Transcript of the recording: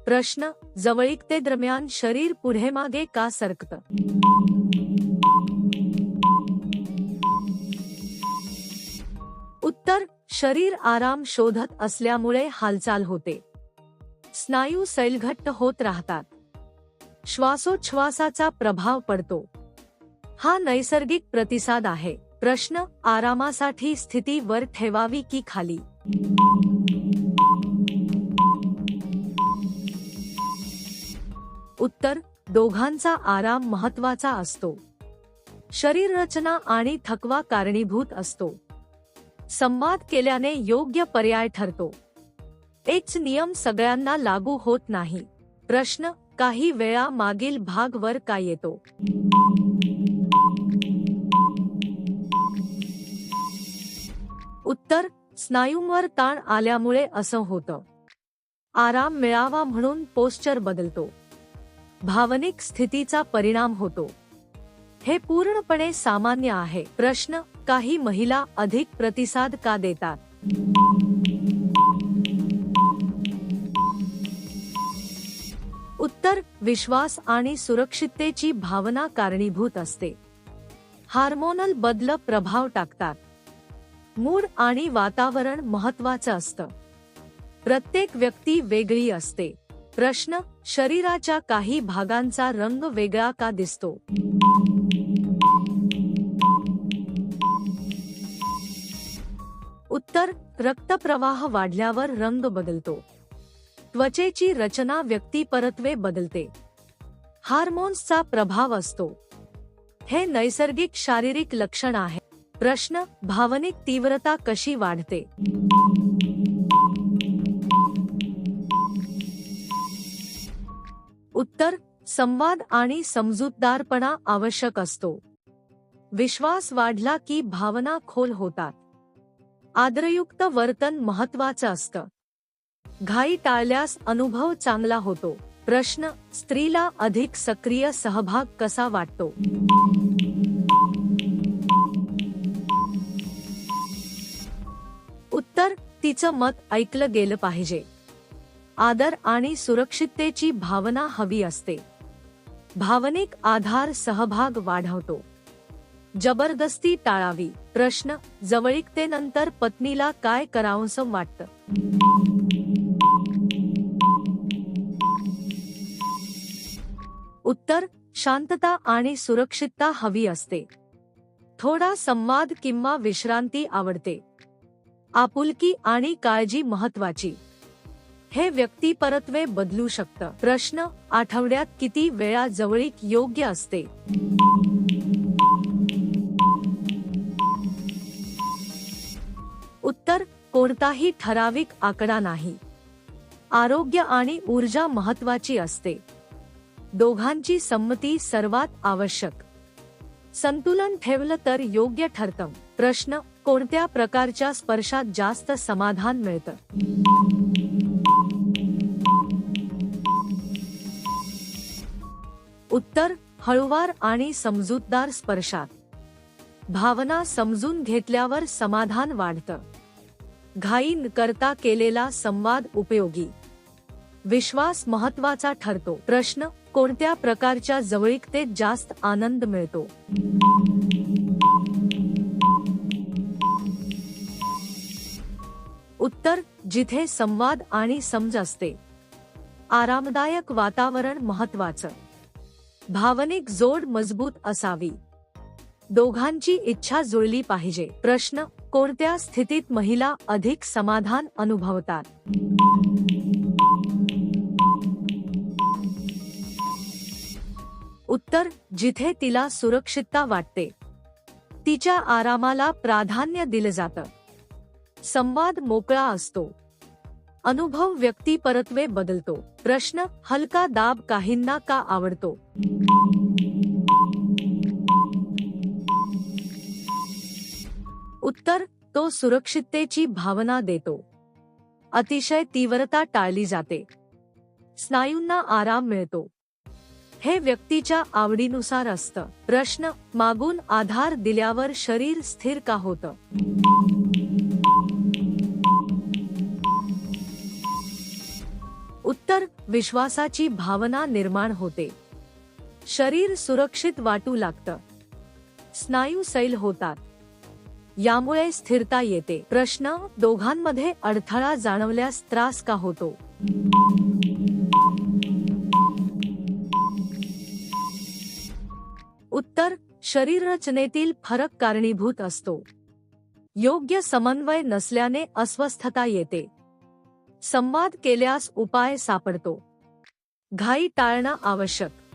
प्रश्न, जवळीकतेदरम्यान शरीर पुढे मागे का सरकतं? उत्तर, शरीर आराम शोधत असल्यामुळे हालचाल होते. स्नायू सैलघट्ट होत राहतात. श्वासोच्छवासाचा प्रभाव पडतो. हा नैसर्गिक प्रतिसाद आहे. प्रश्न, आरामासाठी स्थिती वर ठेवावी की खाली? उत्तर, दोघांचा आराम महत्त्वाचा असतो. शरीर रचना आणि थकवा कारणीभूत असतो. संवाद केल्याने योग्य पर्याय ठरतो. एकच नियम सगळ्यांना लागू होत नाही. प्रश्न, काही वेळा मागील भाग वर का येतो? उत्तर, स्नायूंवर ताण आल्यामुळे असं होतं. आराम मिळावा म्हणून पोश्चर बदलतो. भावनिक स्थितीचा परिणाम होतो. हे पूर्णपणे सामान्य आहे. प्रश्न, काही महिला अधिक प्रतिसाद का देतात? उत्तर, विश्वास आणि सुरक्षिततेची भावना कारणीभूत असते. हार्मोनल बदल प्रभाव टाकतात. मूड आणि वातावरण महत्त्वाचं असतं. प्रत्येक व्यक्ती वेगळी असते. प्रश्न, शरीराच्या काही भागांचा रंग वेगळा का दिसतो? उत्तर, रक्तप्रवाह वाढल्यावर रंग बदलतो. त्वचेची रचना व्यक्तिपरत्वे बदलते. हार्मोन्सचा प्रभाव असतो. हे नैसर्गिक शारीरिक लक्षण आहे. प्रश्न, भावनिक तीव्रता कशी वाढते? उत्तर, संवाद आणि समजूतदारपणा आवश्यक असतो. विश्वास वाढला की भावना खोल होतात. आदरयुक्त वर्तन महत्त्वाचं असतं. घाई टाळल्यास अनुभव चांगला होतो. प्रश्न, स्त्रीला अधिक सक्रिय सहभाग कसा वाटतो? उत्तर, तिचं मत ऐकलं गेलं पाहिजे. आदर आणि सुरक्षिततेची भावना हवी असते. भावनिक आधार सहभाग वाढवतो. जबरदस्ती टाळावी. प्रश्न, जवळीकतेनंतर पत्नीला काय करावंसं वाटतं? उत्तर, शांतता आणि सुरक्षितता हवी असते. थोडा संवाद किंवा विश्रांती आवडते. आपुलकी आणि काळजी महत्त्वाची. हे व्यक्तिपरत्वे बदलू शकतं. प्रश्न, आठवड्यात किती वेळा जवळीक योग्य असते? उत्तर, कोणताही ठराविक आकडा नाही. आरोग्य आणि ऊर्जा महत्त्वाची असते. दोघांची संमती सर्वात आवश्यक. संतुलन ठेवलं तर योग्य ठरतं. प्रश्न, कोणत्या प्रकारच्या स्पर्शात जास्त समाधान मिळतं? उत्तर, हळूवार आणि समजूतदार स्पर्शात. भावना समजून घेतल्यावर समाधान वाढतं. घाई न करता केलेला संवाद उपयोगी. विश्वास महत्त्वाचा ठरतो. प्रश्न, कोणत्या प्रकारच्या जवळीकतेत जास्त आनंद मिळतो? उत्तर, जिथे संवाद आणि समज असते. आरामदायक वातावरण महत्त्वाचं. भावनिक जोड मजबूत असावी. दोघांची इच्छा जुळली पाहिजे. प्रश्न, कोणत्या स्थितीत महिला अधिक समाधान अनुभवतात? उत्तर, जिथे तिला सुरक्षितता वाटते. तिच्या आरामाला प्राधान्य दिलं जातं. संवाद मोकळा असतो. अनुभव व्यक्तिपरत्वे बदलतो. प्रश्न, हलका दाब काहींना का आवडतो? उत्तर, तो सुरक्षिततेची भावना देतो. अतिशय तीव्रता टाळली जाते. स्नायूंना आराम मिळतो. हे व्यक्तीच्या आवडीनुसार असतं. प्रश्न, मागून आधार दिल्यावर शरीर स्थिर का होतं? उत्तर, विश्वासाची भावना निर्माण होते. शरीर सुरक्षित वाटू लागतं. स्नायू सैल होतात. यामुळे स्थिरता येते. प्रश्न, दोघांमध्ये अडथळा जाणवल्यास त्रास का होतो? उत्तर, शरीररचनेतील फरक कारणीभूत असतो. योग्य समन्वय नसल्याने अस्वस्थता येते. संवाद केल्यास उपाय सापडतो. घाई टाळणं आवश्यक.